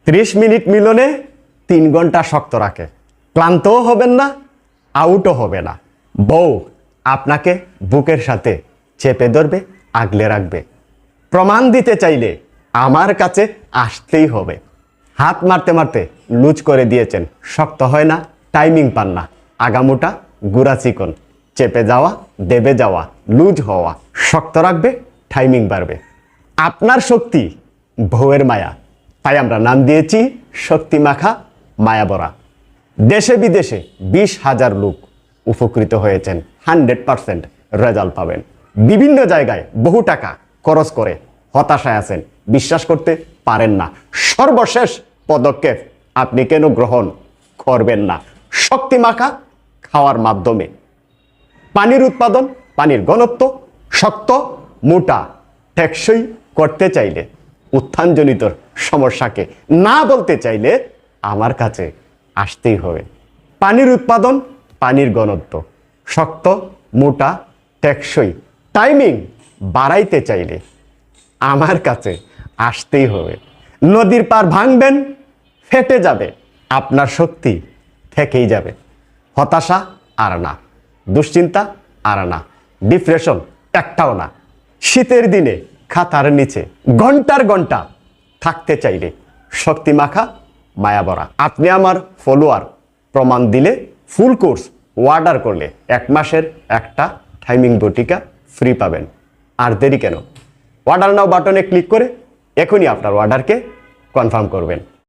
30 minute মিলনে 3 ঘন্টা শক্ত রাখে। ক্লান্তও হবেন না, আউটও হবে না। বউ আপনাকে বুকের সাথে চেপে ধরবে, আগলে রাখবে। প্রমাণ দিতে চাইলে আমার কাছে আসতেই হবে। হাত মারতে মারতে লুজ করে দিয়েছেন, শক্ত হয় না, টাইমিং পান না। আগামোটা গুড়া চিকন, চেপে যাওয়া, দেবে যাওয়া, লুজ হওয়া। শক্ত রাখবে, টাইমিং বাড়বে। আপনার শক্তি বউয়ের মায়া, তাই আমরা নাম দিয়েছি শক্তি মাখা মায়াবরা। দেশে বিদেশে 20,000 লোক উপকৃত হয়েছেন। 100% রেজাল্ট পাবেন। বিভিন্ন জায়গায় বহু টাকা খরচ করে হতাশায় আছেন, বিশ্বাস করতে পারেন না। সর্বশেষ পদক্ষেপ আপনি কেন গ্রহণ করবেন না? শক্তি মাখা খাওয়ার মাধ্যমে পানির উৎপাদন, পানির ঘনত্ব শক্ত, মোটা, টেকসই করতে চাইলে, উত্থানজনিত সমস্যাকে না বলতে চাইলে আমার কাছে আসতেই হবে। পানির উৎপাদন, পানির ঘনত্ব শক্ত, মোটা, টেকসই, টাইমিং বাড়াইতে চাইলে আমার কাছে আসতেই হবে। নদীর পার ভাঙবেন, ফেটে যাবে, আপনার শক্তি থেকেই যাবে। হতাশা আর না, দুশ্চিন্তা আর না, ডিপ্রেশন একটাও না। শীতের দিনে খাতার নিচে ঘন্টার ঘন্টা থাকতে চাইলে শক্তি মাখা মায়াবরা। আপনি আমার ফলোয়ার, প্রমাণ দিলে ফুল কোর্স অর্ডার করলে 1 মাসের একটা টাইমিং বটিকা ফ্রি পাবেন। আর দেরি কেন? অর্ডার নাও বাটনে ক্লিক করে এখনই আপনার অর্ডারকে কনফার্ম করবেন।